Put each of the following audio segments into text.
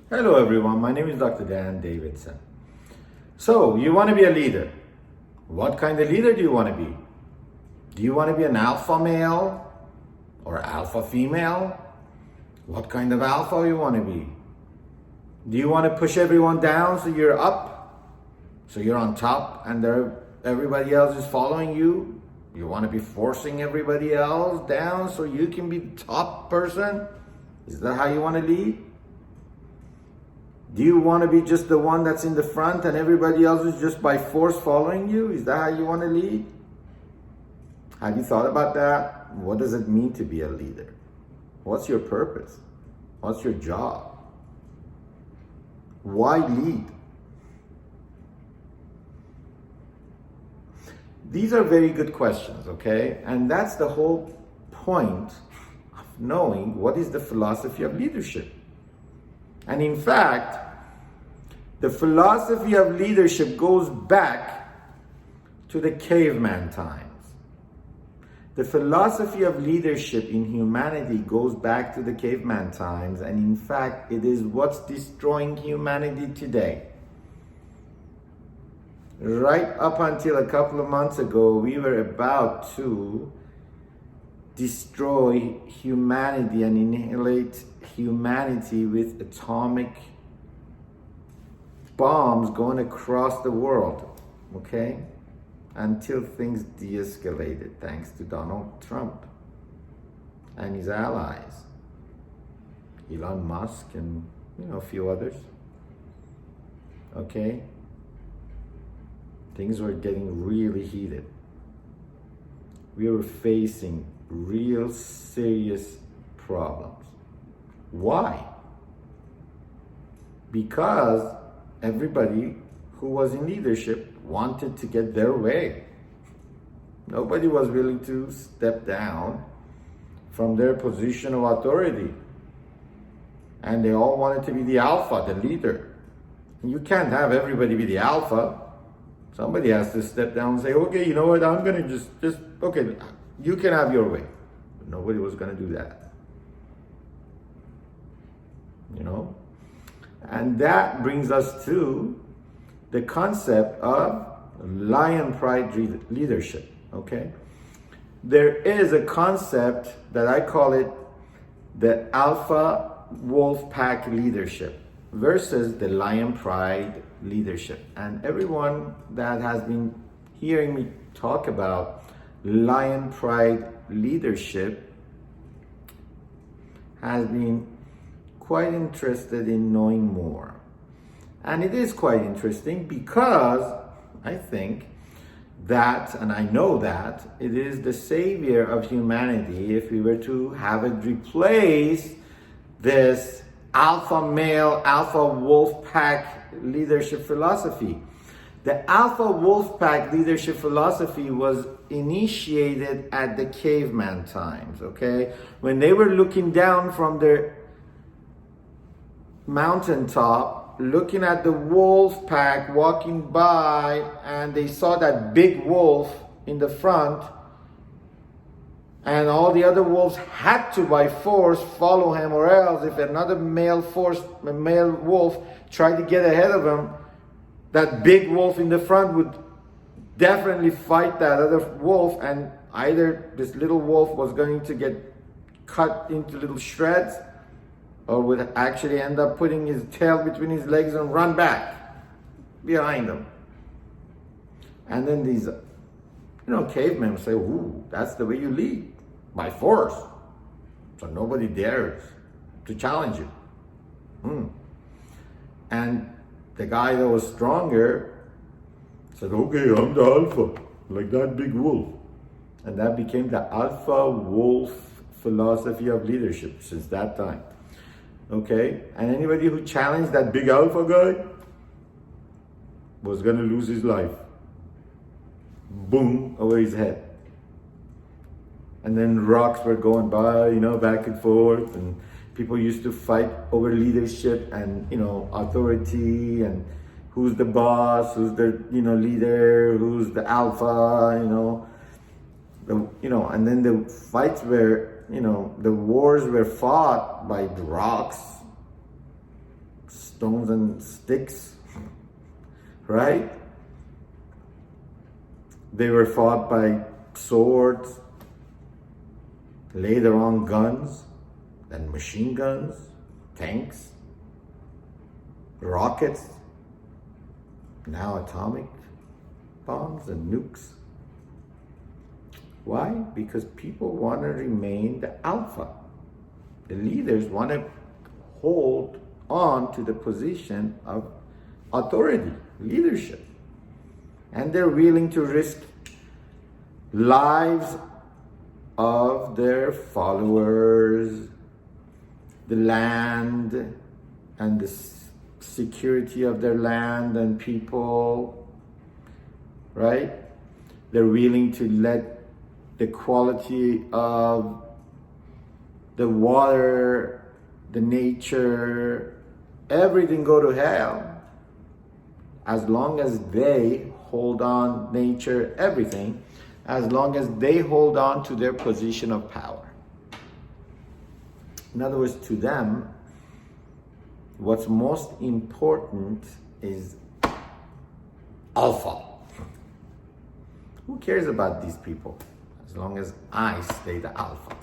Hello everyone, my name is Dr. Dan Davidson. So, you want to be a leader. What kind of leader do you want to be? Do you want to be an alpha male or alpha female? What kind of alpha you want to be? Do you want to push everyone down so you're up? So you're on top and everybody else is following you? You want to be forcing everybody else down so you can be the top person? Is that how you want to lead? Do you want to be just the one that's in the front and everybody else is just by force following you? Is that how you want to lead? Have you thought about that? What does it mean to be a leader? What's your purpose? What's your job? Why lead? These are very good questions, okay? And that's the whole point of knowing what is the philosophy of leadership. And in fact, the philosophy of leadership goes back to the caveman times. The philosophy of leadership in humanity goes back to the caveman times, and in fact, it is what's destroying humanity today. Right up until a couple of months ago, we were about to destroy humanity and annihilate humanity with atomic bombs going across the world, okay? Until things de-escalated thanks to Donald Trump and his allies, Elon Musk and a few others, okay? Things were getting really heated. We were facing real serious problems. Why? Because everybody who was in leadership wanted to get their way. Nobody was willing to step down from their position of authority. And they all wanted to be the alpha, the leader. And you can't have everybody be the alpha. Somebody has to step down and say, okay, you know what, I'm gonna just okay, you can have your way. But nobody was gonna do that. And that brings us to the concept of lion pride leadership, okay? There is a concept that I call it the alpha wolf pack leadership versus the lion pride leadership. And everyone that has been hearing me talk about lion pride leadership has been quite interested in knowing more. And it is quite interesting because I think that, and I know that, it is the savior of humanity if we were to have it replace this alpha male, alpha wolf pack leadership philosophy. The alpha wolf pack leadership philosophy was initiated at the caveman times, okay? When they were looking down from their mountaintop, looking at the wolf pack walking by, and they saw that big wolf in the front, and all the other wolves had to by force follow him, or else if another male wolf tried to get ahead of him, that big wolf in the front would definitely fight that other wolf, and either this little wolf was going to get cut into little shreds, or would actually end up putting his tail between his legs and run back behind him. And then these, cavemen say, ooh, that's the way you lead, by force. So nobody dares to challenge you. And the guy that was stronger said, okay, I'm the alpha, like that big wolf. And that became the alpha wolf philosophy of leadership since that time. Okay, and anybody who challenged that big alpha guy was going to lose his life. Boom, over his head. And then rocks were going by, back and forth, and people used to fight over leadership and, authority, and who's the boss, who's the, leader, who's the alpha, and then the fights were, the wars were fought by rocks, stones and sticks, right? They were fought by swords, later on guns, then machine guns, tanks, rockets, now atomic bombs and nukes. Why? Because people want to remain the alpha. The leaders want to hold on to the position of authority, leadership. And they're willing to risk lives of their followers, the land, and the security of their land and people, right? They're willing to let the quality of the water, the nature, everything go to hell, as long as they hold on, nature, everything, as long as they hold on to their position of power. In other words, to them, what's most important is alpha. Who cares about these people? As long as I stay the alpha.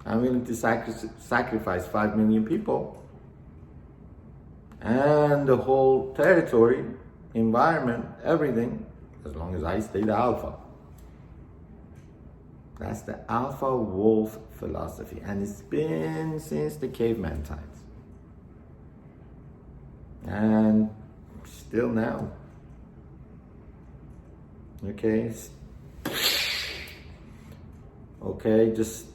I'm willing to sacrifice 5 million people and the whole territory, environment, everything, as long as I stay the alpha. That's the alpha wolf philosophy, and it's been since the caveman times. And still now. Okay, just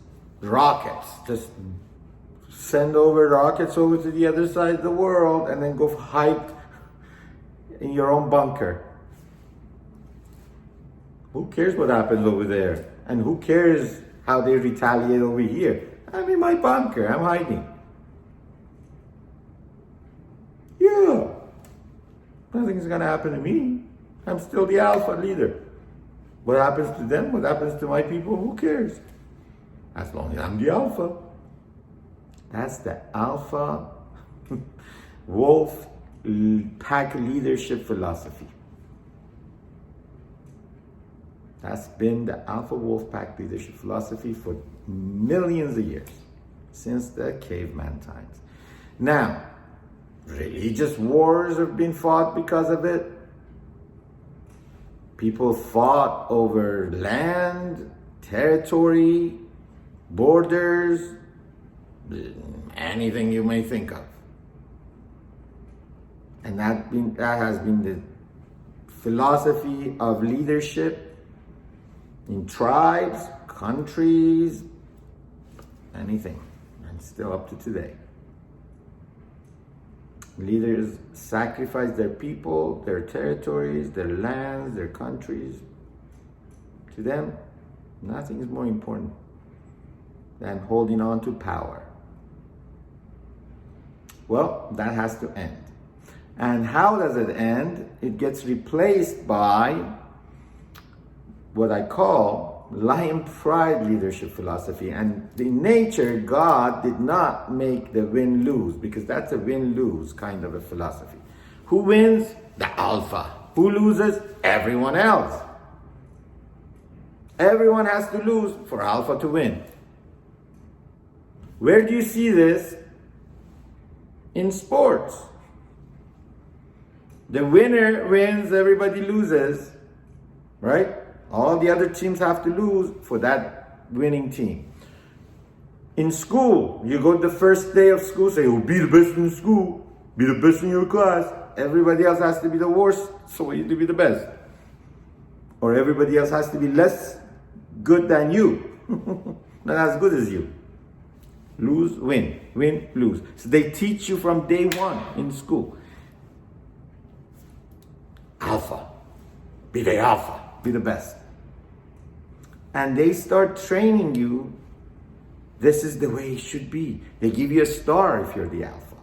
rockets. Just send over rockets over to the other side of the world and then go hide in your own bunker. Who cares what happens over there? And who cares how they retaliate over here? I'm in my bunker, I'm hiding. Yeah, nothing's gonna happen to me. I'm still the alpha leader. What happens to them? What happens to my people? Who cares? As long as I'm the alpha. That's the alpha wolf pack leadership philosophy. That's been the alpha wolf pack leadership philosophy for millions of years, since the caveman times. Now, religious wars have been fought because of it. People fought over land, territory, borders, anything you may think of. And that has been the philosophy of leadership in tribes, countries, anything, and still up to today. Leaders sacrifice their people, their territories, their lands, their countries. To them, nothing is more important than holding on to power. Well, that has to end. And how does it end? It gets replaced by what I call lion pride leadership philosophy. And in nature, God did not make the win-lose, because that's a win-lose kind of a philosophy. Who wins? The alpha. Who loses? Everyone else. Everyone has to lose for alpha to win. Where do you see this? In sports. The winner wins, everybody loses, right? All the other teams have to lose for that winning team. In school, you go the first day of school, say, oh, be the best in school, be the best in your class. Everybody else has to be the worst, so you to be the best. Or everybody else has to be less good than you, not as good as you. Lose, win, win, lose. So they teach you from day one in school. Alpha, be the alpha, be the best. And they start training you, this is the way it should be. They give you a star if you're the alpha.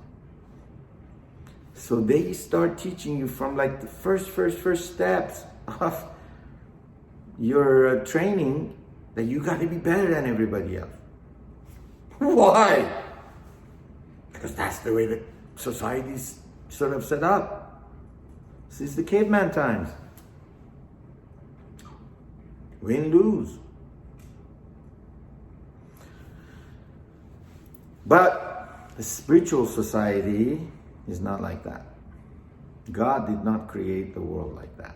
So they start teaching you from like the first steps of your training that you got to be better than everybody else. Why? Because that's the way the society's sort of set up. This is the caveman times. Win, lose. But the spiritual society is not like that. God did not create the world like that.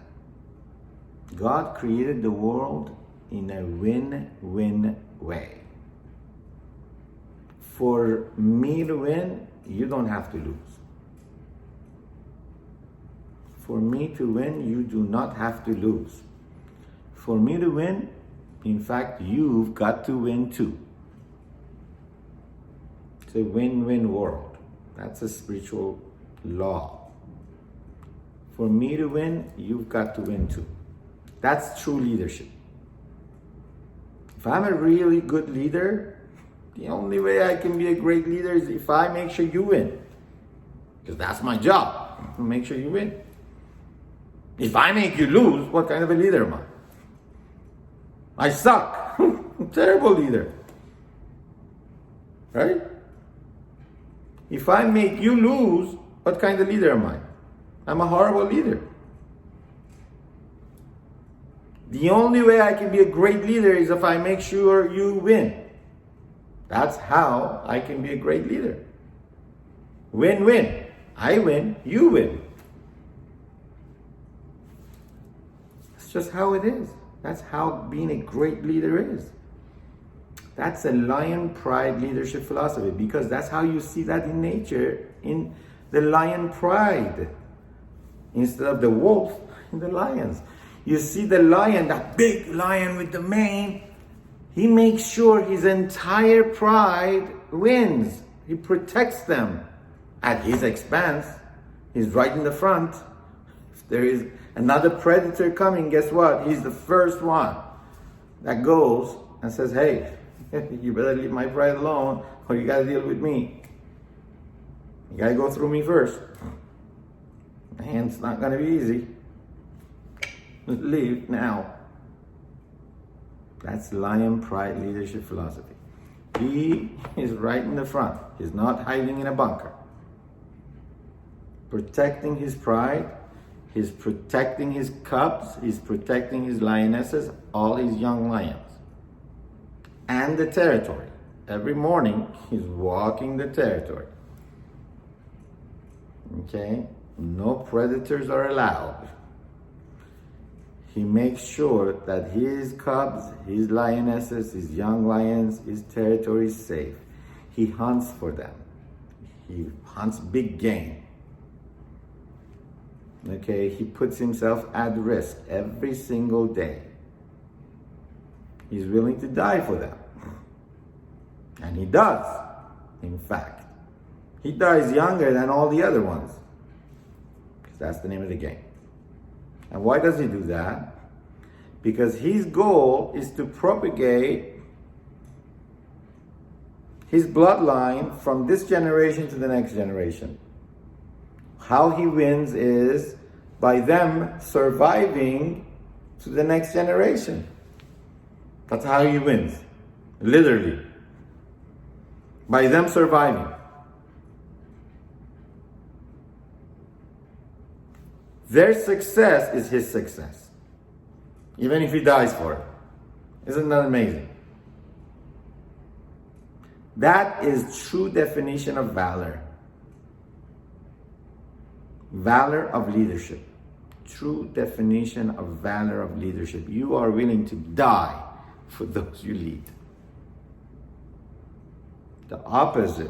God created the world in a win-win way. For me to win, you don't have to lose. For me to win, you do not have to lose. For me to win, in fact, you've got to win too. It's a win-win world. That's a spiritual law. For me to win, you've got to win too. That's true leadership. If I'm a really good leader, the only way I can be a great leader is if I make sure you win. Because that's my job, to make sure you win. If I make you lose, what kind of a leader am I? I suck. I'm a terrible leader. Right? If I make you lose, what kind of leader am I? I'm a horrible leader. The only way I can be a great leader is if I make sure you win. That's how I can be a great leader. Win-win. I win, you win. That's just how it is. That's how being a great leader is. That's a lion pride leadership philosophy, because that's how you see that in nature, in the lion pride. Instead of the wolf, in the lions. You see the lion, that big lion with the mane, he makes sure his entire pride wins. He protects them at his expense. He's right in the front. If there is another predator coming, guess what? He's the first one that goes and says, hey, you better leave my pride alone, or you gotta deal with me. You gotta go through me first. Man, it's not gonna be easy. Leave now. That's lion pride leadership philosophy. He is right in the front. He's not hiding in a bunker. Protecting his pride. He's protecting his cubs. He's protecting his lionesses, all his young lions. And the territory. Every morning, he's walking the territory. Okay? No predators are allowed. He makes sure that his cubs, his lionesses, his young lions, his territory is safe. He hunts for them. He hunts big game. Okay, he puts himself at risk every single day. He's willing to die for them. And he does, in fact. He dies younger than all the other ones. Because that's the name of the game. And why does he do that? Because his goal is to propagate his bloodline from this generation to the next generation. How he wins is by them surviving to the next generation. That's how he wins. Literally. By them surviving. Their success is his success. Even if he dies for it. Isn't that amazing? That is true definition of valor. Valor of leadership. True definition of valor of leadership. You are willing to die for those you lead. The opposite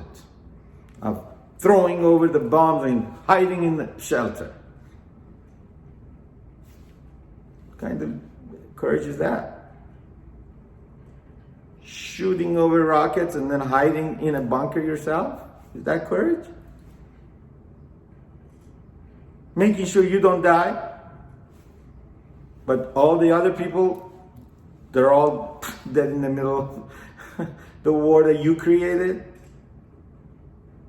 of throwing over the bombs and hiding in the shelter. What kind of courage is that? Shooting over rockets and then hiding in a bunker yourself? Is that courage? Making sure you don't die, but all the other people, they're all dead in the middle of the war that you created?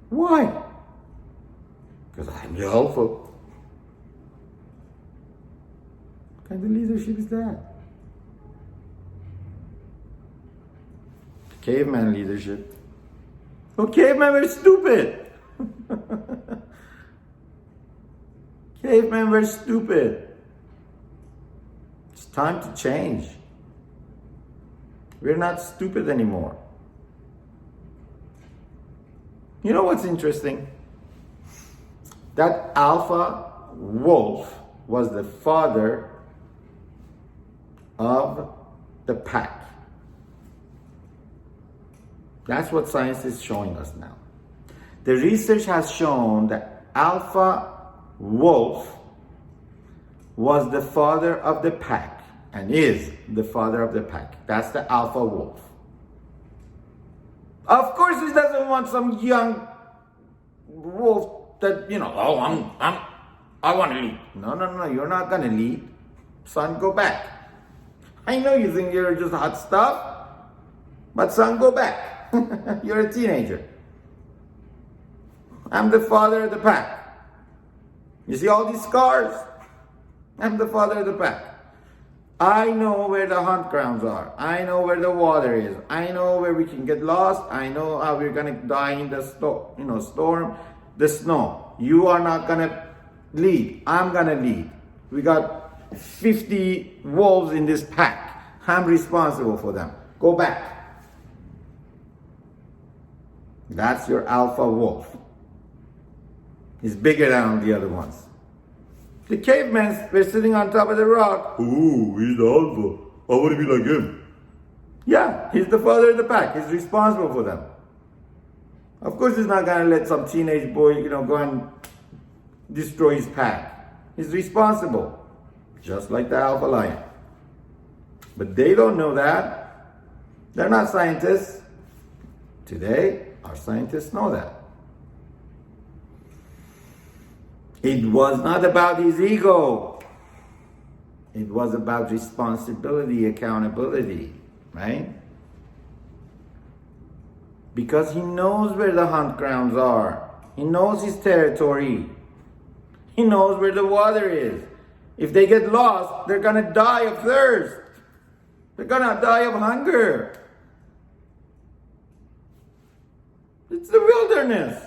Why? Because I'm helpful. What kind of leadership is that? Caveman leadership. Well, cavemen were stupid. Cavemen were stupid. It's time to change. We're not stupid anymore. You know what's interesting? That alpha wolf was the father of the pack. That's what science is showing us now. The research has shown that alpha wolf was the father of the pack and is the father of the pack. That's the alpha wolf. Of course, he doesn't want some young wolf that, I want to lead. No, you're not going to lead. Son, go back. I know you think you're just hot stuff, but son, go back. You're a teenager. I'm the father of the pack. You see all these scars? I'm the father of the pack. I know where the hunt grounds are. I know where the water is. I know where we can get lost. I know how we're gonna die in the storm, the snow. You are not gonna lead. I'm gonna lead. We got 50 wolves in this pack. I'm responsible for them. Go back. That's your alpha wolf. He's bigger than the other ones. The cavemen were sitting on top of the rock. Ooh, he's the alpha. I want to be like him. Yeah, he's the father of the pack. He's responsible for them. Of course, he's not going to let some teenage boy, go and destroy his pack. He's responsible, just like the alpha lion. But they don't know that. They're not scientists. Today, our scientists know that. It was not about his ego. It was about responsibility, accountability, right? Because he knows where the hunt grounds are. He knows his territory. He knows where the water is. If they get lost, they're going to die of thirst. They're going to die of hunger. It's the wilderness.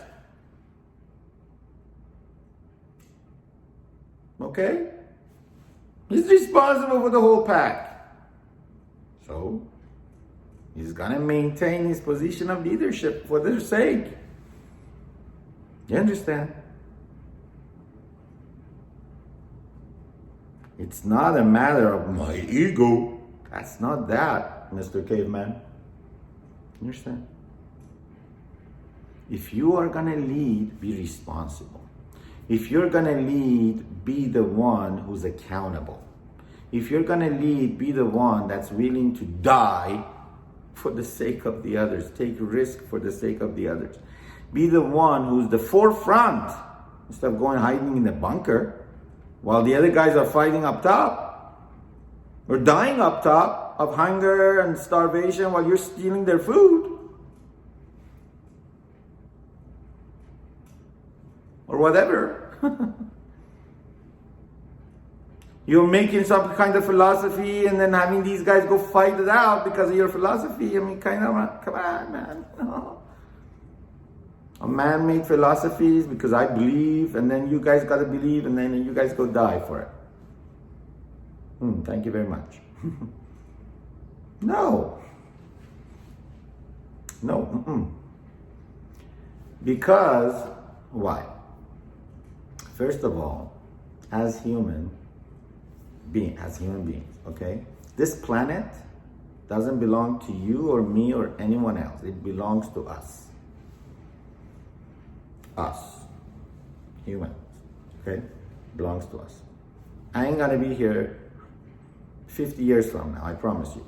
Okay? He's responsible for the whole pack. So, he's going to maintain his position of leadership for their sake. You understand? It's not a matter of my ego. That's not that, Mr. Caveman. You understand? If you are going to lead, be responsible. If you're going to lead, be the one who's accountable. If you're going to lead, be the one that's willing to die for the sake of the others. Take risk for the sake of the others. Be the one who's the forefront instead of going hiding in the bunker while the other guys are fighting up top or dying up top of hunger and starvation while you're stealing their food. Or whatever. You're making some kind of philosophy and then having these guys go fight it out because of your philosophy. I mean, come on, man. No. A man-made philosophies because I believe, and then you guys got to believe, and then you guys go die for it. Thank you very much. No. Because, why? First of all, as human beings, okay? This planet doesn't belong to you or me or anyone else. It belongs to us. Us. Humans. Okay? Belongs to us. I ain't gonna be here 50 years from now, I promise you.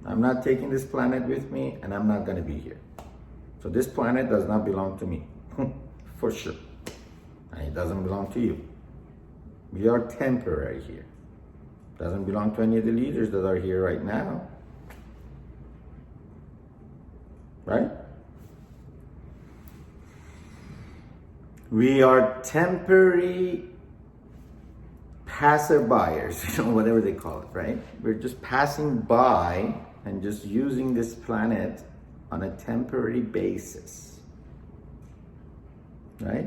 I'm not taking this planet with me, and I'm not gonna be here. So this planet does not belong to me. For sure. And it doesn't belong to you. We are temporary here. Doesn't belong to any of the leaders that are here right now. Right? We are temporary passerbyers, whatever they call it, right? We're just passing by and just using this planet on a temporary basis. right?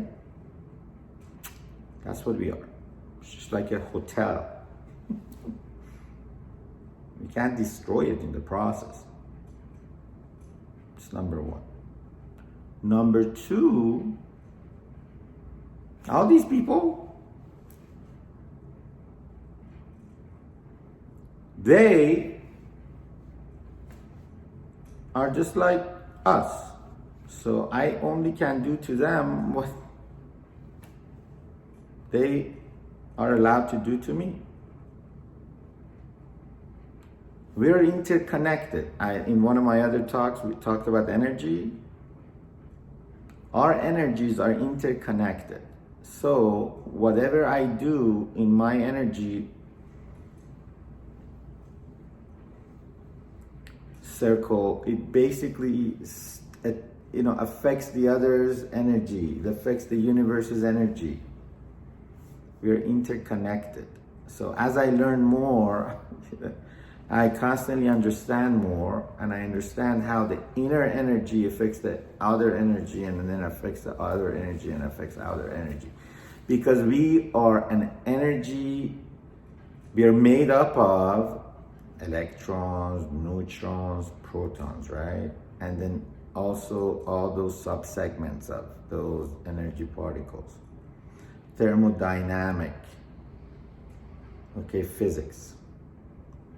That's what we are. It's just like a hotel. We can't destroy it in the process. It's number one. Number two, all these people, they are just like us. So I only can do to them what they are allowed to do to me. We're interconnected. In one of my other talks, we talked about energy. Our energies are interconnected. So whatever I do in my energy circle, it basically affects the other's energy. It affects the universe's energy. We're interconnected. So as I learn more, I constantly understand more, and I understand how the inner energy affects the outer energy, and then affects the outer energy and affects the outer energy. Because we are an energy, we are made up of electrons, neutrons, protons, right? And then also all those subsegments of those energy particles. Thermodynamic, okay, physics.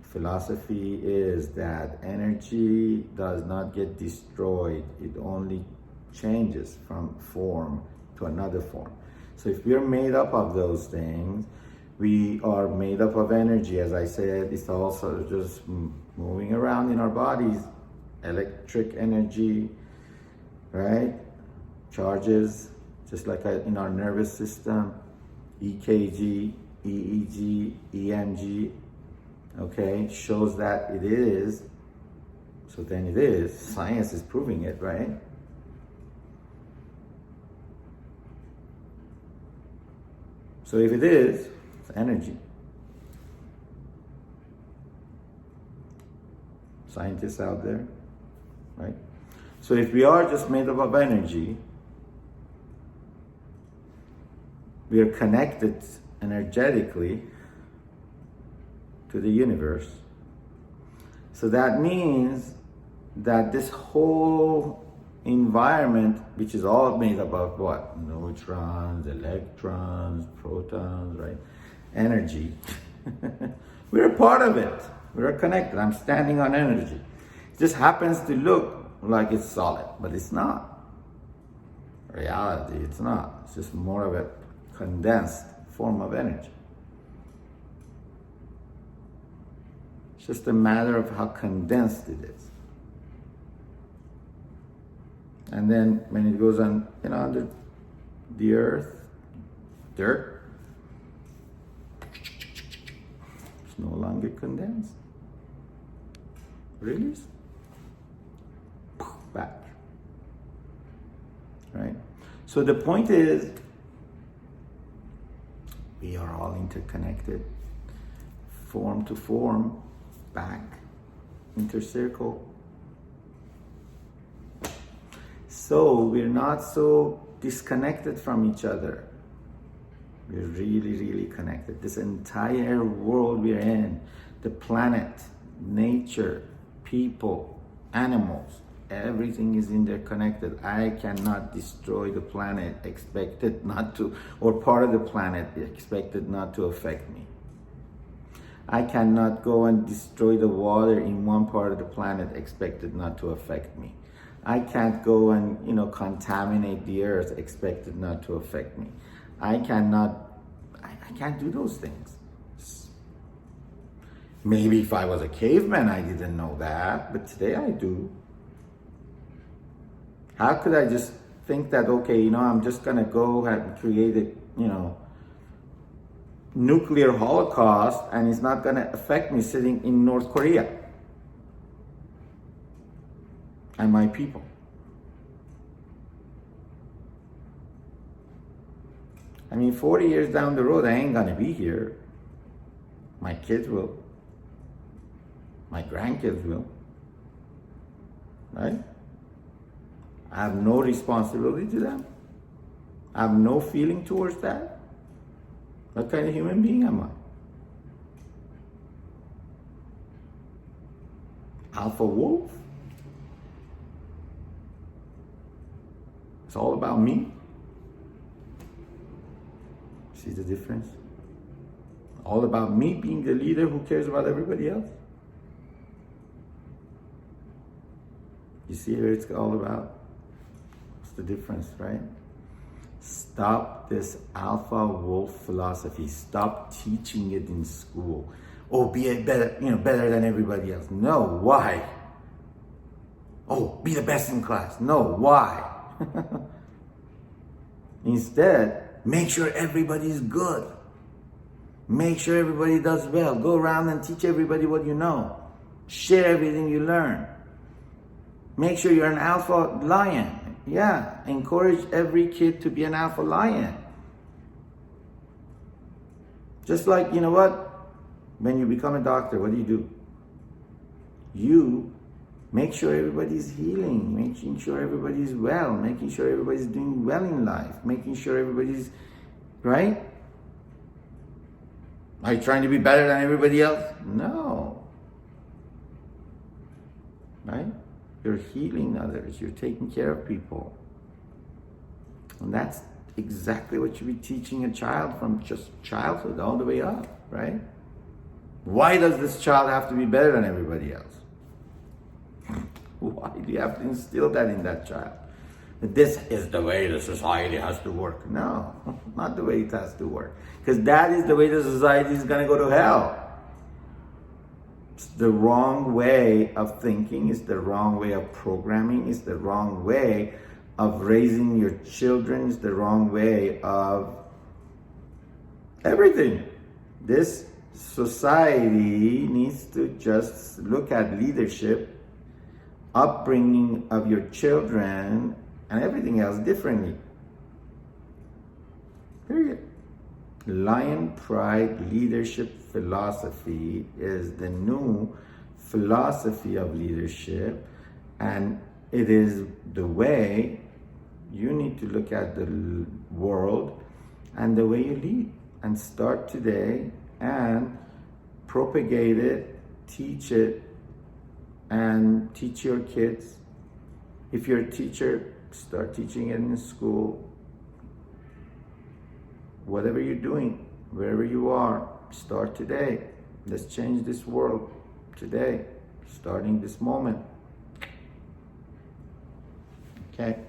Philosophy is that energy does not get destroyed, it only changes from form to another form. So if we're made up of those things, we are made up of energy. As I said, it's also just moving around in our bodies. Electric energy, right? Charges, just like in our nervous system, EKG, EEG, EMG, okay, shows that it is, so then it is. Science is proving it, right? So if it is, it's energy. Scientists out there, right? So if we are just made up of energy, we are connected energetically to the universe. So that means that this whole environment, which is all made up of what? Neutrons, electrons, protons, right? Energy. We're a part of it. We're connected. I'm standing on energy. It just happens to look like it's solid, but it's not. Reality, it's not. It's just more of a condensed form of energy. It's just a matter of how condensed it is. And then when it goes on, under the earth, dirt, it's no longer condensed. Release, back. Right? So the point is, we are all interconnected, form to form, back, intercircle. So we're not so disconnected from each other. We're really, really connected. This entire world we're in, the planet, nature, people, animals, everything is interconnected. I cannot destroy the planet, expect it not to, or part of the planet, expect it not to affect me. I cannot go and destroy the water in one part of the planet, expect it not to affect me. I can't go and, contaminate the earth, expect it not to affect me. I can't do those things. Maybe if I was a caveman, I didn't know that, but today I do. How could I just think that, okay, I'm just gonna go and create a, nuclear holocaust and it's not gonna affect me sitting in North Korea and my people? I mean, 40 years down the road, I ain't gonna be here. My kids will. My grandkids will. Right? I have no responsibility to them. I have no feeling towards that? What kind of human being am I? Alpha wolf? It's all about me. See the difference? All about me being the leader who cares about everybody else. You see what it's all about? What's the difference, right? Stop this alpha wolf philosophy. Stop teaching it in school. Oh, be a better, better than everybody else. No, why? Oh, be the best in class. No, why? Instead, make sure everybody's good. Make sure everybody does well. Go around and teach everybody what you know. Share everything you learn. Make sure you're an alpha lion. Yeah, encourage every kid to be an alpha lion. Just like, you know what? When you become a doctor, what do? You make sure everybody's healing, making sure everybody's well, making sure everybody's doing well in life, making sure everybody's, right? Are you trying to be better than everybody else? No. Right? You're healing others. You're taking care of people. And that's exactly what you be teaching a child from just childhood all the way up, right? Why does this child have to be better than everybody else? Why do you have to instill that in that child? This is the way the society has to work. No, not the way it has to work. Because that is the way the society is going to go to hell. It's the wrong way of thinking. It's the wrong way of programming. It's the wrong way of raising your children. It's the wrong way of everything. This society needs to just look at leadership, upbringing of your children, and everything else differently. Period. Lion Pride leadership philosophy is the new philosophy of leadership, and it is the way you need to look at the world and the way you lead. And start today and propagate it, teach it, and teach your kids. If you're a teacher, start teaching it in school. Whatever you're doing, wherever you are, start today. Let's change this world today, starting this moment. Okay?